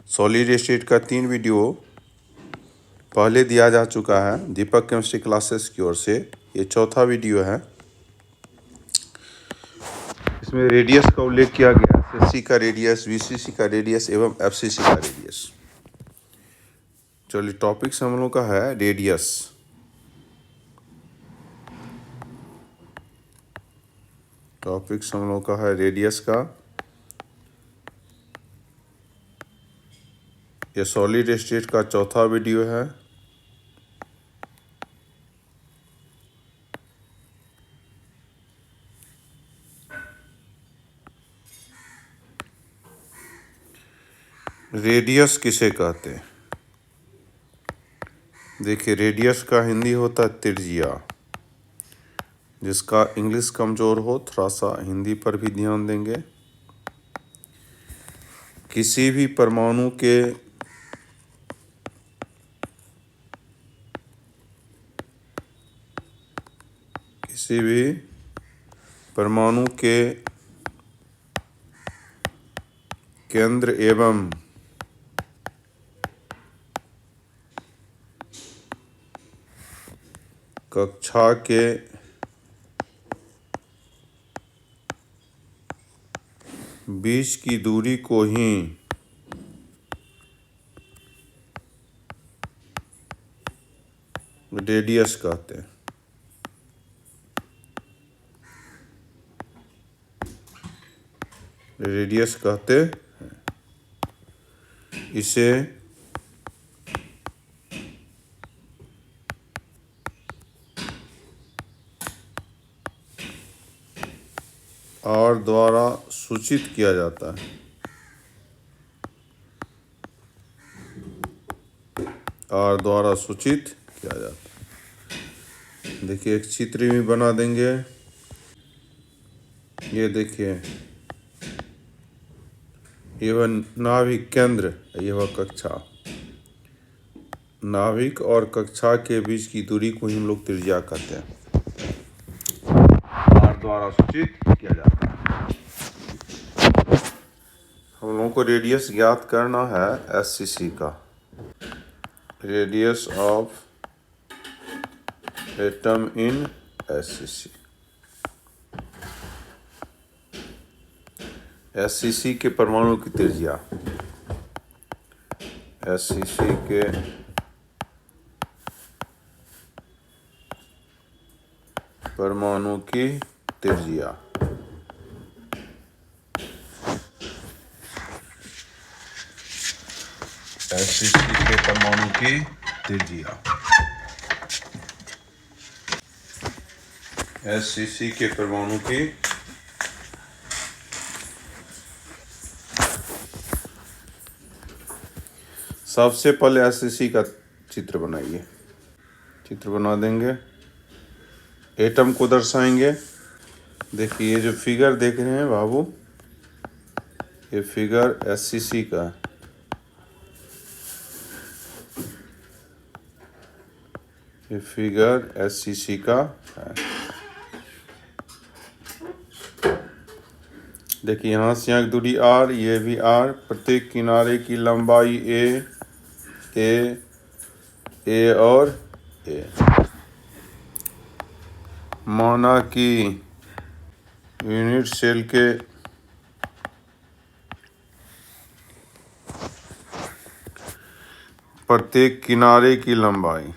Solid state का 3 video पहले दिया जा चुका है दीपक केमिस्ट्री क्लासेस की ओर से। ये चौथा वीडियो है। इसमें रेडियस का उल्लेख किया गया है, एसएससी का रेडियस, वीसीसी का रेडियस एवं एफसीसी का रेडियस। चलिए, टॉपिक हम लोगों का है रेडियस। टॉपिक हम लोगों का है रेडियस का। ये सॉलिड स्टेट का चौथा वीडियो है। रेडियस किसे कहते हैं? देखिए, रेडियस का हिंदी होता है त्रिज्या। जिसका इंग्लिश कमज़ोर हो थोड़ा सा हिंदी पर भी ध्यान देंगे। किसी भी परमाणु के केंद्र एवं कक्षा के बीच की दूरी को ही रेडियस कहते हैं। रेडियस कहते हैं। इसे आर द्वारा सूचित किया जाता है। आर द्वारा सूचित किया जाता है। देखिए, एक चित्र भी बना देंगे। ये देखिए, ये वह नाभिक केंद्र, ये वह कक्षा। नाभिक और कक्षा के बीच की दूरी को ही हम लोग त्रिज्या कहते हैं। आर द्वारा सूचित किया जाता है। हम लोगों को रेडियस ज्ञात करना है एससीसी का। Radius of atom in SCC. SCC के परमाणु की त्रिज्या। एससीसी के परमाणु की त्रिज्या। एससीसी के परमाणु की त्रिज्या। एससीसी के परमाणु की सबसे पहले एससीसी का चित्र बनाइए। चित्र बना देंगे, एटम को दर्शाएंगे। देखिए, ये जो फिगर देख रहे हैं बाबू, ये फिगर एससीसी का है। ये फिगर एससीसी का है। देखिए, यहाँ से यहाँ की दूरी आर, ये भी आर। प्रत्येक किनारे की लंबाई ए और ए। माना कि यूनिट सेल के प्रत्येक किनारे की लंबाई,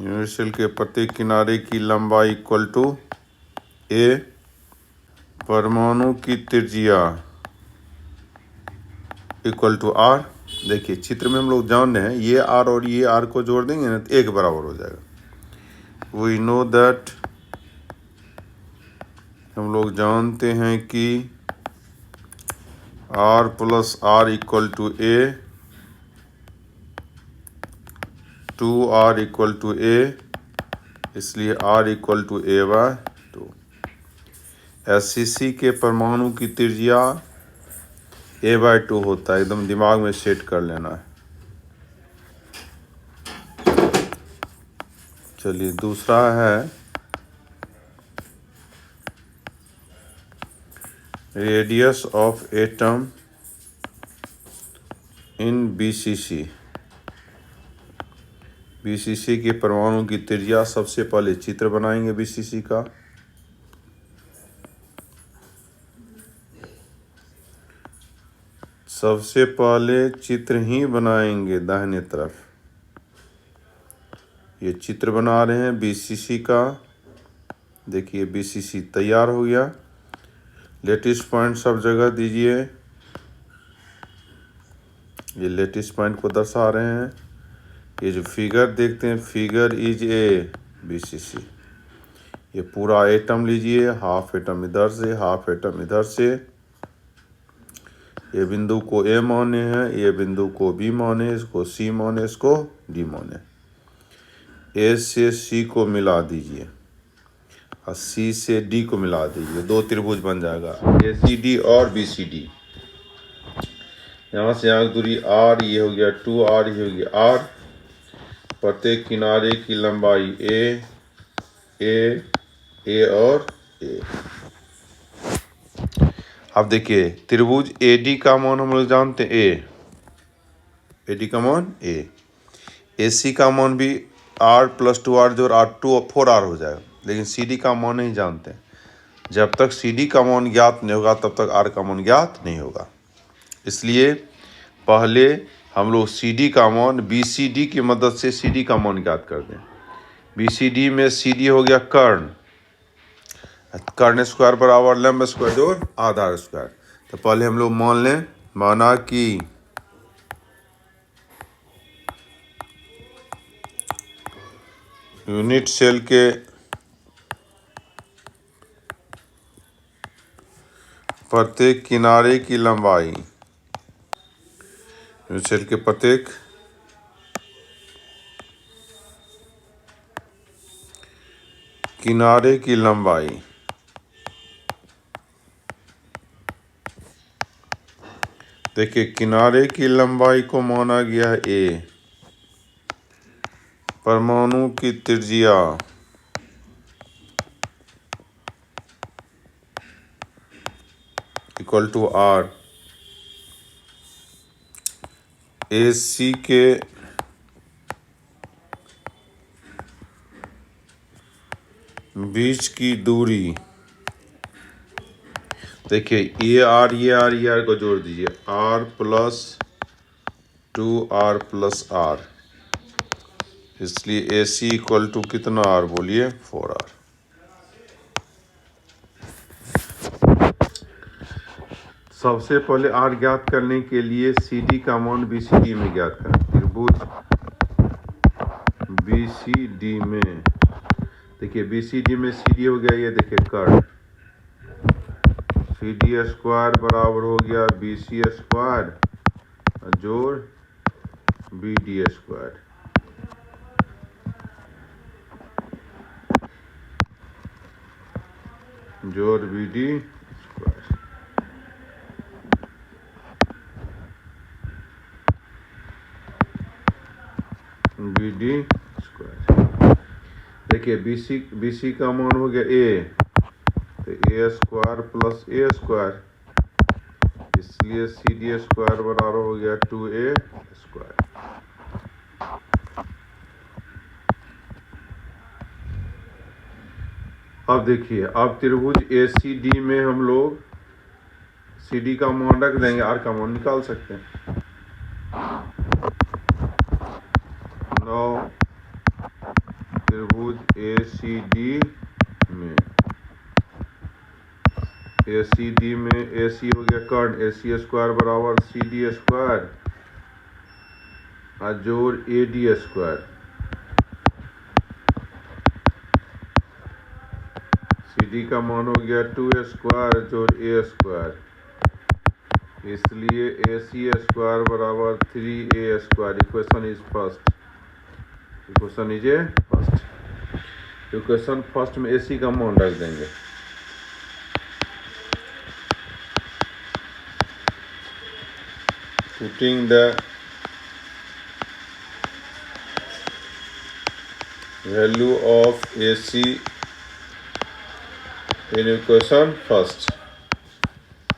यूनिट सेल के प्रत्येक किनारे की लंबाई इक्वल टू ए। परमाणु की त्रिज्या इक्वल टू आर। देखिए, चित्र में हम लोग जान रहे हैं, ये आर और ये आर को जोड़ देंगे ना तो एक बराबर हो जाएगा। वी नो दैट, हम लोग जानते हैं कि r plus r equal to a, 2r equal to a, इसलिए r equal to a/2। SCC के परमाणु की त्रिज्या a/2 होता है। एकदम दिमाग में सेट कर लेना है। चलिए, दूसरा है radius of atom in BCC. BCC के परमाणु की त्रिज्या। सबसे पहले चित्र बनाएंगे बीसीसी का। सबसे पहले चित्र ही बनाएंगे दाहिने तरफ। ये चित्र बना रहे हैं बीसीसी का। देखिए बीसीसी तैयार हो गया। लेटिस पॉइंट सब जगह दीजिए। ये लेटिस पॉइंट को दर्शा रहे हैं। ये जो फिगर देखते हैं, फिगर इज ए बीसीसी। ये पूरा एटम लीजिए, हाफ एटम इधर से, हाफ एटम इधर से। ये बिंदु को ए माने हैं, ये बिंदु को बी माने, इसको सी माने, इसको डी माने। ए से सी को मिला दीजिए और सी से डी को मिला दीजिए, दो त्रिभुज बन जाएगा, ए सी डी और बी सी डी। यहाँ से यहाँ की दूरी आर, ये हो गया 2r, ये हो गया आर। प्रत्येक किनारे की लंबाई ए और ए। अब देखिए त्रिभुज AD का मान हम लोग जानते हैं ए। AD का मान ए। AC का मान भी r + 2r जो r2 और 4r हो जाएगा, लेकिन CD का मान नहीं जानते। जब तक CD का मान ज्ञात नहीं होगा तब तक r का मान ज्ञात नहीं होगा। इसलिए पहले हम लोग CD का मान BCD की मदद से CD का मान ज्ञात कर दें। BCD में CD हो गया कर्ण। कर्ण स्क्वायर बराबर लंब स्क्वायर जोड़ आधार स्क्वायर। तो पहले हम लोग मान लें, माना कि यूनिट सेल के प्रत्येक किनारे की लंबाई, यूनिट सेल के प्रत्येक किनारे की लंबाई देखिए किनारे की लंबाई को माना गया है ए। परमाणु की त्रिज्या इक्वल टू आर। AC के बीच की दूरी देखिए ये आर को जोड़ दीजिए, r + 2r + r। इसलिए AC इक्वल टू कितना r, बोलिए 4r। सबसे पहले r ज्ञात करने के लिए CD का मान BCD में ज्ञात करें। त्रिभुज BCD में देखिए BCD में CD हो गया, ये देखिए कर्ण। CD स्क्वायर बराबर हो गया BC स्क्वायर जोड़ BD स्क्वायर। जोड़ BD स्क्वायर। BD square. देखिए BC का मान हो गया A, तो A स्क्वायर + A स्क्वायर। इसलिए CD स्क्वायर बराबर हो गया 2A स्क्वायर। अब देखिए, अब त्रिभुज ACD में हम लोग CD का मान रख देंगे, R का मान निकाल सकते हैं। त्रिभुज ACD में AC हो गया कर्ण, AC स्क्वायर बराबर CD स्क्वायर जोड़ AD स्क्वायर। CD का मान हो गया 2A स्क्वायर जोड़ A स्क्वायर। इसलिए AC स्क्वायर बराबर 3A square. Equation is first. Equation first में AC का मान रख देंगे। Putting the value of AC in equation first।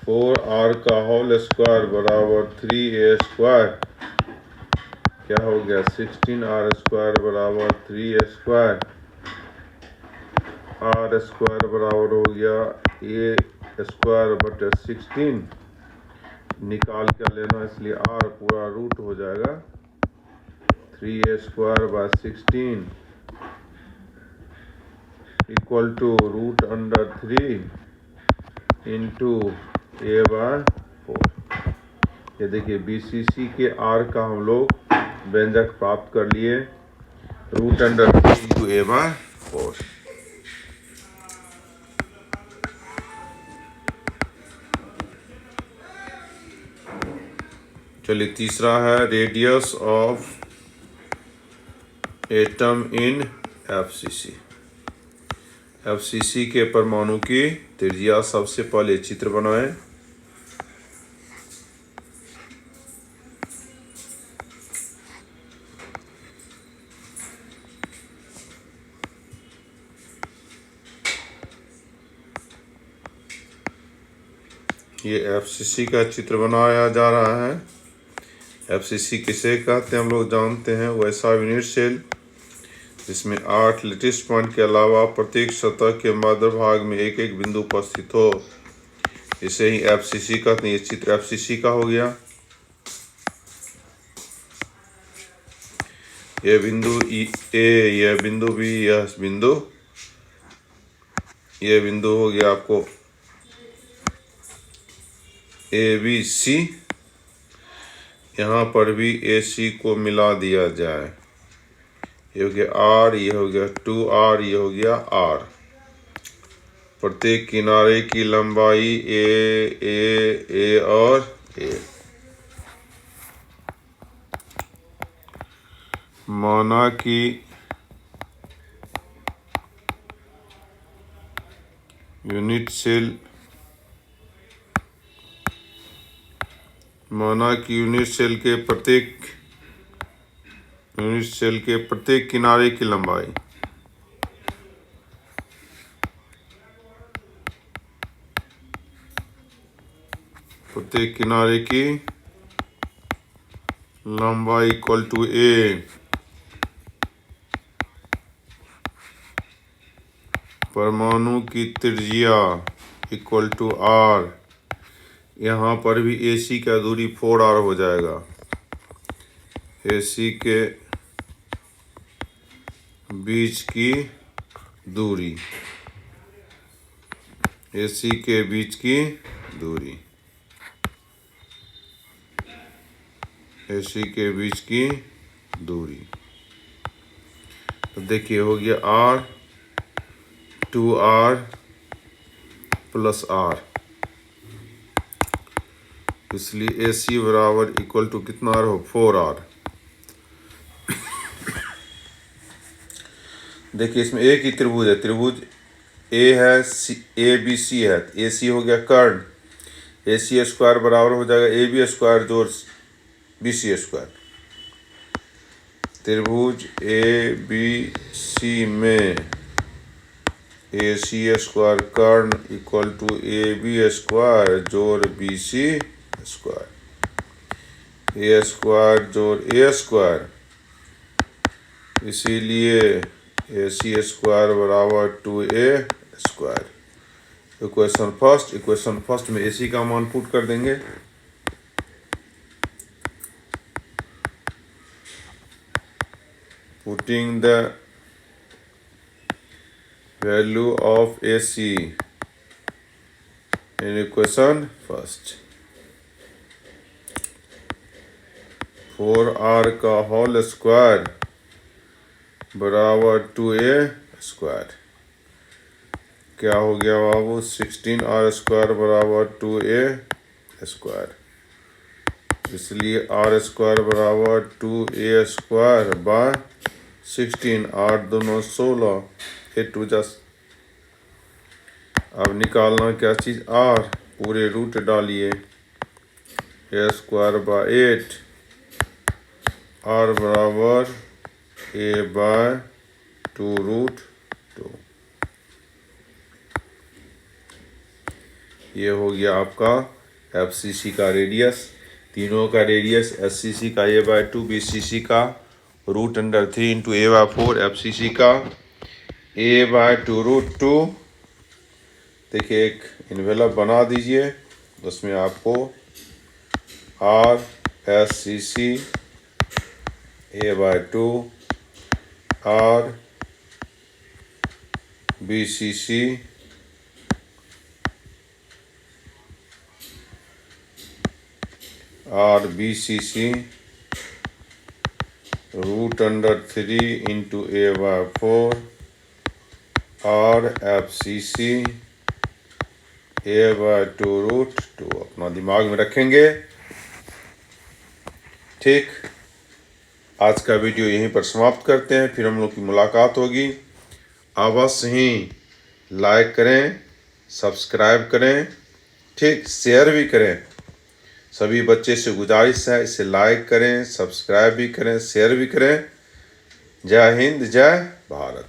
4r का होल स्क्वायर बराबर 3a²। क्या हो गया 16r² बराबर 3a²। r² बराबर हो गया a²/16। निकाल कर लेना, इसलिए r पूरा रूट हो जाएगा 3a²/16 equal to √3 into a/4। ये देखिए BCC के r का हम लोग व्यंजक प्राप्त कर लिए, √3 इंटू a/4। चलिए तीसरा है radius of atom in FCC। FCC के परमाणु की त्रिज्या। सबसे पहले चित्र बनाएं। ये FCC का चित्र बनाया जा रहा है। FCC किसे कहते हैं हम लोग जानते हैं, वैसा यूनिट सेल जिसमें 8 लेटिस पॉइंट के अलावा प्रत्येक सतह के मध्य भाग में एक एक बिंदु उपस्थित हो, इसे ही FCC कहते हैं। ये चित्र FCC का हो गया। यह बिंदु A, यह बिंदु B, यह बिंदु हो गया आपको ABC। यहाँ पर भी AC को मिला दिया जाए। ये हो गया R, ये हो गया 2R, ये हो गया R। प्रत्येक किनारे की लंबाई A और A। माना कि यूनिट सेल के प्रत्येक किनारे की लंबाई इक्वल टू A। परमाणु की त्रिज्या इक्वल टू R। यहाँ पर भी AC का दूरी 4R हो जाएगा। AC के बीच की दूरी, तो देखिए हो गया R 2R प्लस R, इसलिए AC बराबर इक्वल टू कितना R हो 4R। देखिए इसमें एक ही त्रिभुज है, त्रिभुज A है, ABC है, AC हो गया कर्ण, AC² बराबर हो जाएगा AB² जोड़ BC²। त्रिभुज ABC में AC² Karna equal to AB² जोड़ BC², A² जोड़ A², इसीलिए AC² बराबर 2A²। इक्वेशन फर्स्ट में AC का मान पुट कर देंगे। Putting the value of AC in equation first, 4R का होल स्क्वायर बराबर 2A²। क्या हो गया बाबू 16R² बराबर 2A², इसलिए R² बराबर 2A²/16। 8 दूनो 16, 8 टू 10। अब निकालना क्या चीज़ R, पूरे रूट डालिए, A²/8, R बराबर A/2√2। ये हो गया आपका FCC का रेडियस, तीनों का रेडियस, SCC का a/2, BCC का √3 इंटू a/4, FCC का a/2√2। देखिए एक इन्वेलप बना दीजिए, उसमें आपको RSCC a/2 RBCC √3 into a/4 RFCC a/2√2 अपना दिमाग में रखेंगे। ठीक, आज का वीडियो यहीं पर समाप्त करते हैं, फिर हम लोग की मुलाकात होगी। अवश्य ही लाइक करें, सब्सक्राइब करें, ठीक, शेयर भी करें। सभी बच्चे से गुजारिश है, इसे लाइक करें, सब्सक्राइब भी करें, शेयर भी करें। जय हिंद, जय भारत।